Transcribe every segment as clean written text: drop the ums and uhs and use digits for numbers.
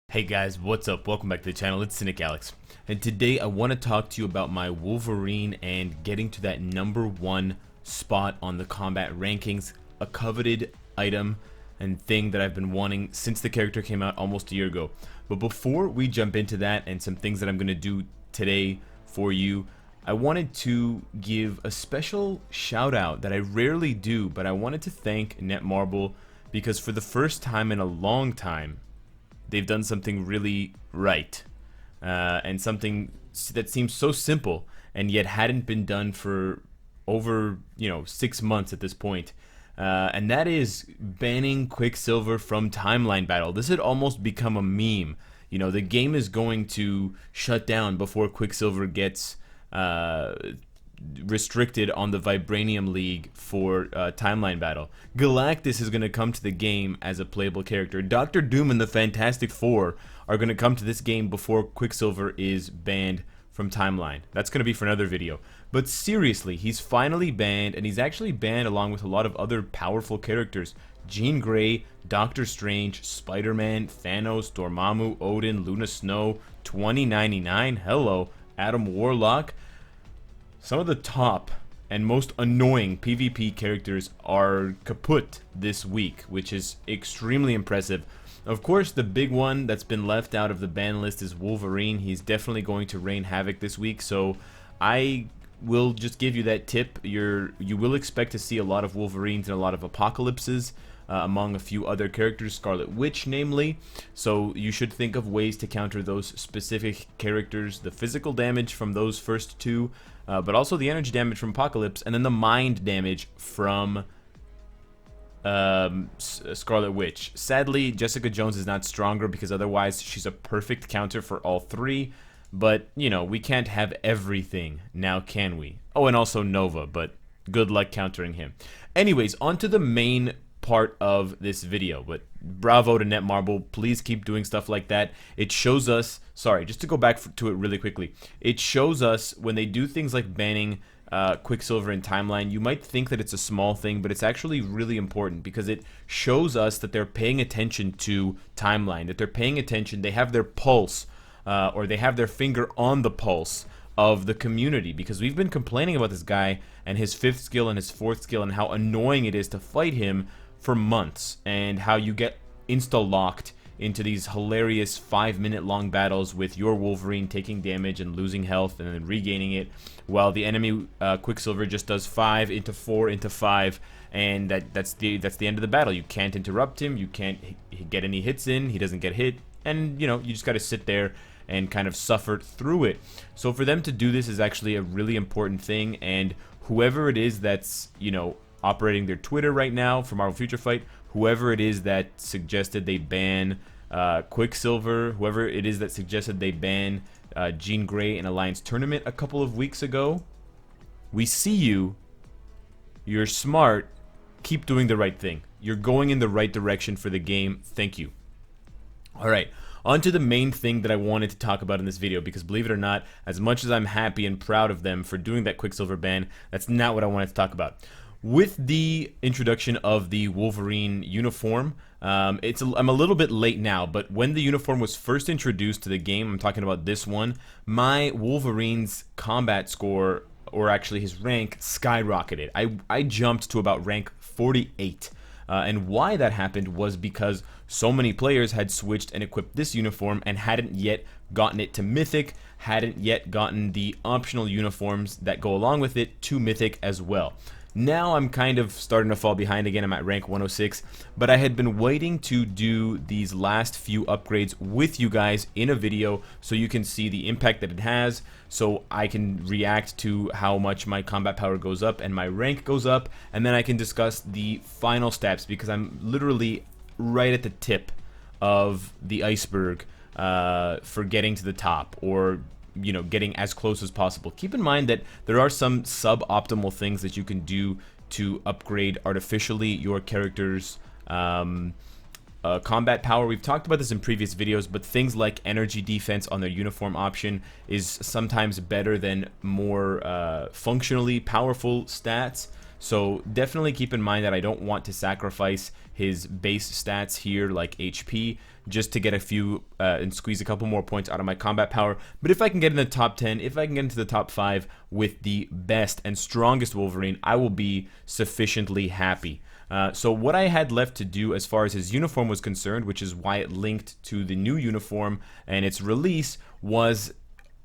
Hey guys, what's up? Welcome back to the channel. It's Cynicalex, and today I want to talk to you about my Wolverine and getting to that #1 spot on the combat rankings, a coveted item and thing that I've been wanting since the character came out almost a year ago. But before we jump into that and some things that I'm going to do today for you, I wanted to give a special shout out that I rarely do, but I wanted to thank Netmarble because for the first time in a long time, they've done something really right, and something that seems so simple and yet hadn't been done for over 6 months at this point, and that is banning Quicksilver from timeline battle. This had almost become a meme. The game is going to shut down before Quicksilver gets restricted on the Vibranium League for timeline battle. Galactus is going to come to the game as a playable character. Doctor Doom and the Fantastic Four are going to come to this game before Quicksilver is banned from timeline. That's going to be for another video. But seriously, he's finally banned, and he's actually banned along with a lot of other powerful characters. Jean Grey, Doctor Strange, Spider-Man, Thanos, Dormammu, Odin, Luna Snow, 2099, hello, Adam Warlock. Some of the top and most annoying PvP characters are kaput this week, which is extremely impressive. Of course, the big one that's been left out of the ban list is Wolverine. He's definitely going to rain havoc this week, so I will just give you that tip. You will expect to see a lot of Wolverines and a lot of Apocalypses among a few other characters, Scarlet Witch namely, so you should think of ways to counter those specific characters, the physical damage from those first two, but also the energy damage from Apocalypse, and then the mind damage from Scarlet Witch. Sadly, Jessica Jones is not stronger because otherwise she's a perfect counter for all three, but we can't have everything now, can we? Oh, and also Nova, but good luck countering him. Anyways, on to the main part of this video, but bravo to Netmarble. Please keep doing stuff like that. It shows us, sorry, just to go back to it really quickly, it shows us when they do things like banning Quicksilver in timeline, you might think that it's a small thing, but it's actually really important because it shows us that they're paying attention to timeline, that they're paying attention, they have their pulse, or they have their finger on the pulse of the community, because we've been complaining about this guy and his 5th skill and his 4th skill and how annoying it is to fight him for months, and how you get insta-locked into these hilarious 5-minute long battles with your Wolverine taking damage and losing health and then regaining it, while the enemy Quicksilver just does 5 into 4 into 5, and that's the end of the battle. You can't interrupt him, you can't get any hits in, he doesn't get hit, and you just got to sit there and kind of suffer through it. So for them to do this is actually a really important thing, and whoever it is that's operating their Twitter right now for Marvel Future Fight, whoever it is that suggested they ban Quicksilver, whoever it is that suggested they ban Jean Grey in Alliance Tournament a couple of weeks ago, we see you. You're smart. Keep doing the right thing. You're going in the right direction for the game. Thank you. Alright, on to the main thing that I wanted to talk about in this video, because believe it or not, as much as I'm happy and proud of them for doing that Quicksilver ban, that's not what I wanted to talk about. With the introduction of the Wolverine uniform, I'm a little bit late now, but when the uniform was first introduced to the game, I'm talking about this one, my Wolverine's combat score, or actually his rank, skyrocketed. I jumped to about rank 48. And why that happened was because so many players had switched and equipped this uniform and hadn't yet gotten it to Mythic, hadn't yet gotten the optional uniforms that go along with it to Mythic as well. Now I'm kind of starting to fall behind again. I'm at rank 106, but I had been waiting to do these last few upgrades with you guys in a video so you can see the impact that it has, so I can react to how much my combat power goes up and my rank goes up, and then I can discuss the final steps, because I'm literally right at the tip of the iceberg for getting to the top, or getting as close as possible. Keep in mind that there are some suboptimal things that you can do to upgrade artificially your character's combat power. We've talked about this in previous videos, but things like energy defense on their uniform option is sometimes better than more functionally powerful stats. So definitely keep in mind that I don't want to sacrifice his base stats here like HP just to get a few and squeeze a couple more points out of my combat power. But if I can get in the top 10, if I can get into the top 5 with the best and strongest Wolverine, I will be sufficiently happy. So what I had left to do as far as his uniform was concerned, which is why it linked to the new uniform and its release, was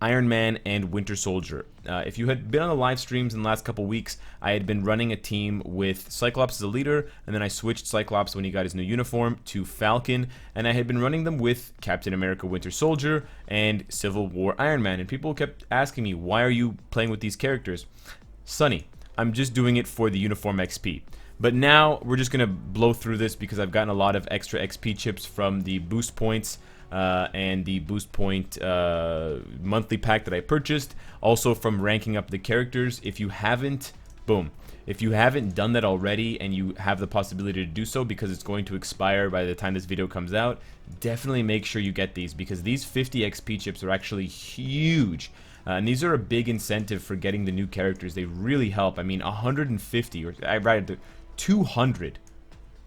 Iron Man and Winter Soldier. If you had been on the live streams in the last couple weeks, I had been running a team with Cyclops as a leader, and then I switched Cyclops when he got his new uniform to Falcon, and I had been running them with Captain America Winter Soldier and Civil War Iron Man, and people kept asking me, why are you playing with these characters? Sonny, I'm just doing it for the uniform XP. But now we're just going to blow through this because I've gotten a lot of extra XP chips from the boost points and the boost point monthly pack that I purchased. Also from ranking up the characters. If you haven't, boom. If you haven't done that already and you have the possibility to do so because it's going to expire by the time this video comes out, definitely make sure you get these because these 50 XP chips are actually huge. And these are a big incentive for getting the new characters. They really help. I mean, 150 or I write 200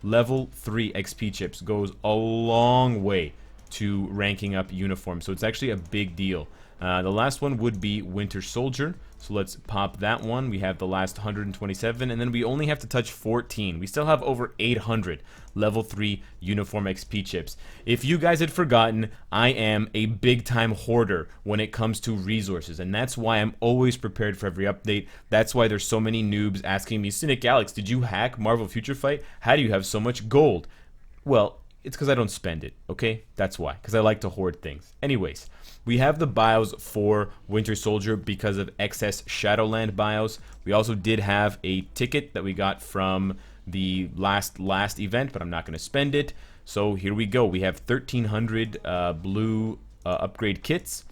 level 3 XP chips goes a long way to ranking up uniforms. So it's actually a big deal. The last one would be Winter Soldier. So let's pop that one. We have the last 127, and then we only have to touch 14. We still have over 800 level 3 uniform XP chips. If you guys had forgotten, I am a big-time hoarder when it comes to resources, and that's why I'm always prepared for every update. That's why there's so many noobs asking me, Cynicalex, did you hack Marvel Future Fight? How do you have so much gold? Well, it's because I don't spend it, okay? That's why, because I like to hoard things. Anyways, we have the bios for Winter Soldier because of excess Shadowland bios. We also did have a ticket that we got from the last event, but I'm not going to spend it. So here we go. We have 1,300 blue upgrade kits.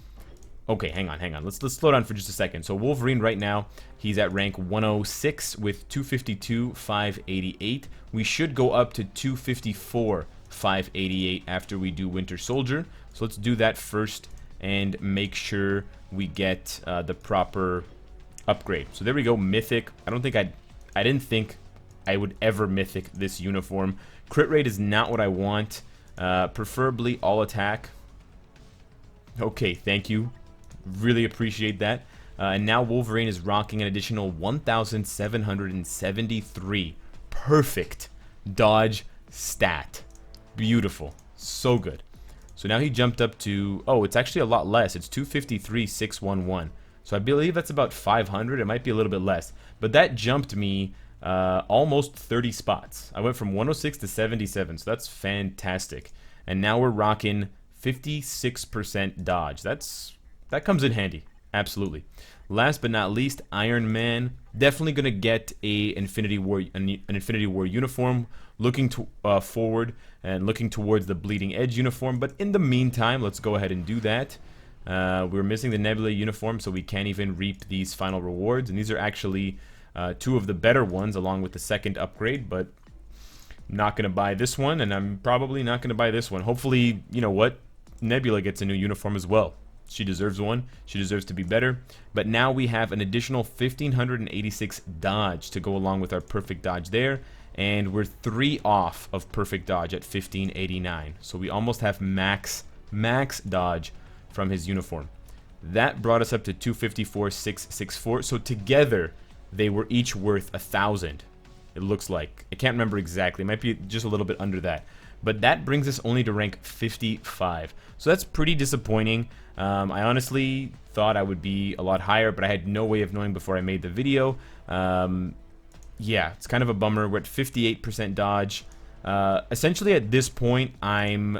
Okay, hang on. Let's slow down for just a second. So Wolverine right now, he's at rank 106 with 252, 588. We should go up to 254, 588 after we do Winter Soldier. So let's do that first and make sure we get the proper upgrade. So there we go, Mythic. I didn't think I would ever Mythic this uniform. Crit rate is not what I want. Preferably all attack. Okay, thank you. Really appreciate that. And now Wolverine is rocking an additional 1,773 perfect dodge stat. Beautiful. So good. So now he jumped up to, oh, it's actually a lot less. It's 253, 611. So I believe that's about 500. It might be a little bit less. But that jumped me almost 30 spots. I went from 106 to 77. So that's fantastic. And now we're rocking 56% dodge. That comes in handy. Absolutely. Last but not least, Iron Man. Definitely going to get an Infinity War uniform. Looking forward and looking towards the Bleeding Edge uniform. But in the meantime, let's go ahead and do that. We're missing the Nebula uniform, so we can't even reap these final rewards. And these are actually two of the better ones, along with the second upgrade. But I'm not going to buy this one, and I'm probably not going to buy this one. Hopefully, you know what? Nebula gets a new uniform as well. She deserves one. She deserves to be better. But now we have an additional 1,586 dodge to go along with our perfect dodge there. And we're 3 off of perfect dodge at 1,589. So we almost have max dodge from his uniform. That brought us up to 254, 664. So together, they were each worth 1,000. It looks like. I can't remember exactly. It might be just a little bit under that. But that brings us only to rank 55. So that's pretty disappointing. I honestly thought I would be a lot higher, but I had no way of knowing before I made the video. Yeah, it's kind of a bummer. We're at 58% dodge. Essentially, at this point, I'm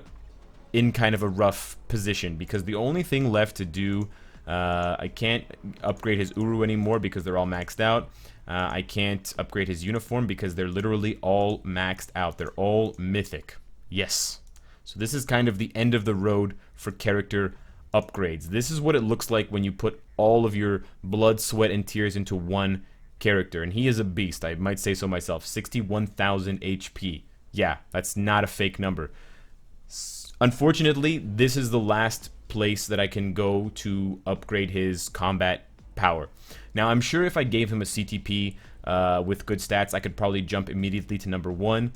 in kind of a rough position because the only thing left to do, I can't upgrade his Uru anymore because they're all maxed out. I can't upgrade his uniform because they're literally all maxed out. They're all mythic. Yes. So this is kind of the end of the road for character upgrades. This is what it looks like when you put all of your blood, sweat, and tears into one character. And he is a beast, I might say so myself. 61,000 HP. Yeah, that's not a fake number. Unfortunately, this is the last place that I can go to upgrade his combat power. Now, I'm sure if I gave him a CTP with good stats, I could probably jump immediately to number 1.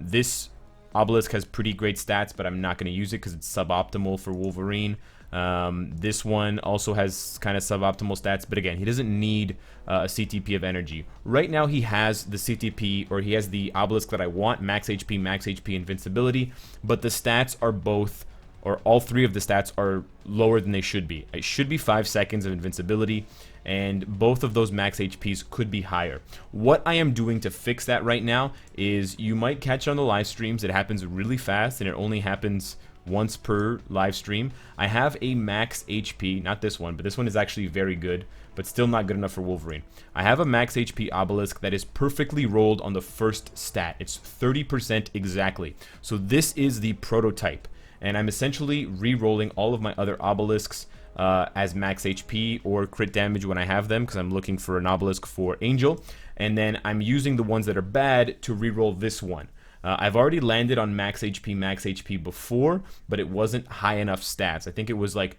This obelisk has pretty great stats, but I'm not going to use it because it's suboptimal for Wolverine. This one also has kind of suboptimal stats, but again, he doesn't need a CTP of energy. Right now, he has the CTP, or he has the obelisk that I want, max HP, invincibility, but the stats are both, or all 3 of the stats are lower than they should be. It should be 5 seconds of invincibility, and both of those max HPs could be higher. What I am doing to fix that right now is, you might catch on the live streams, it happens really fast, and it only happens once per live stream. I have a max HP, not this one, but this one is actually very good, but still not good enough for Wolverine. I have a max HP obelisk that is perfectly rolled on the first stat. It's 30% exactly. So this is the prototype, and I'm essentially re-rolling all of my other obelisks as max HP or crit damage when I have them, because I'm looking for an obelisk for Angel, and then I'm using the ones that are bad to re-roll this one. I've already landed on max HP before, but it wasn't high enough stats. I think it was like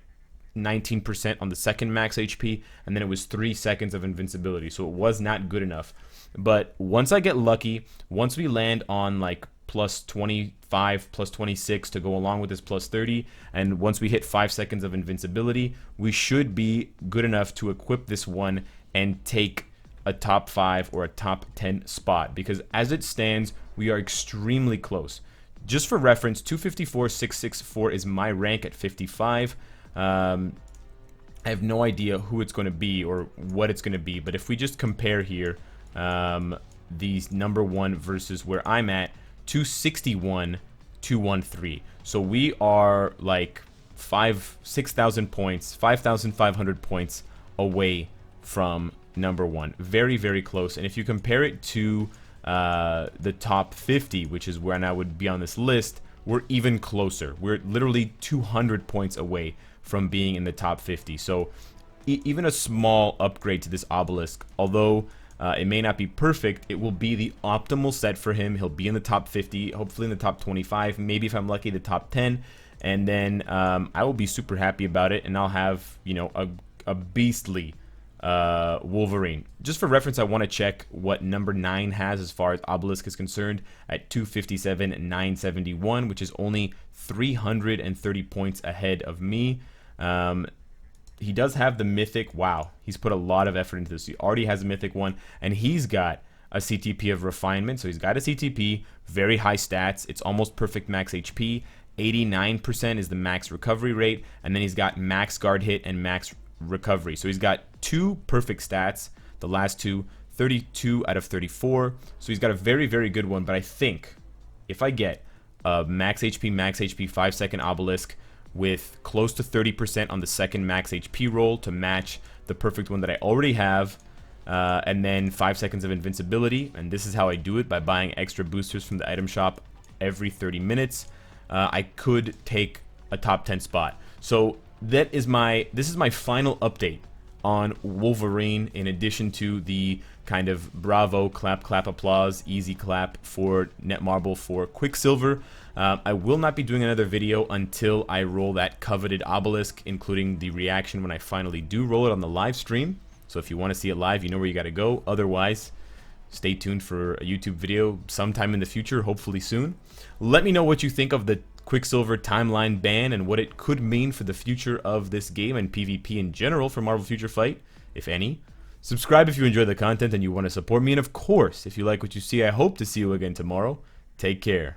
19% on the second max HP, and then it was 3 seconds of invincibility, so it was not good enough. But once I get lucky, once we land on like plus 25, plus 26 to go along with this plus 30, and once we hit 5 seconds of invincibility, we should be good enough to equip this one and take a top 5 or a top 10 spot, because as it stands, we are extremely close. Just for reference, 254,664 is my rank at 55. I have no idea who it's going to be or what it's going to be, but if we just compare here, these number 1 versus where I'm at, 261, 213. So we are like 6,000 points, 5,500 points away from number 1. Very, very close. And if you compare it to the top 50, which is where I would be on this list, we're even closer. We're literally 200 points away from being in the top 50. So even a small upgrade to this obelisk, although it may not be perfect, it will be the optimal set for him. He'll be in the top 50, hopefully in the top 25, maybe if I'm lucky, the top 10. And then I will be super happy about it, and I'll have, you know, a beastly Wolverine. Just for reference, I want to check what number 9 has as far as obelisk is concerned at 257,971, which is only 330 points ahead of me. He does have the mythic. Wow, he's put a lot of effort into this. He already has a mythic one, and he's got a CTP of refinement. So he's got a CTP, very high stats. It's almost perfect max HP. 89% is the max recovery rate, and then he's got max guard hit and max recovery. So he's got 2 perfect stats. The last 2, 32 out of 34. So he's got a very, very good one. But I think if I get a max HP 5-second obelisk with close to 30% on the second max HP roll to match the perfect one that I already have, and then 5 seconds of invincibility, and this is how I do it, by buying extra boosters from the item shop every 30 minutes, I could take a top 10 spot. So this is my final update on Wolverine, in addition to the kind of bravo, clap, clap, applause, easy clap for Netmarble for Quicksilver. I will not be doing another video until I roll that coveted obelisk, including the reaction when I finally do roll it on the live stream. So if you want to see it live, you know where you got to go. Otherwise, stay tuned for a YouTube video sometime in the future, hopefully soon. Let me know what you think of the Quicksilver timeline ban and what it could mean for the future of this game and PvP in general for Marvel Future Fight, if any. Subscribe if you enjoy the content and you want to support me. And of course, if you like what you see, I hope to see you again tomorrow. Take care.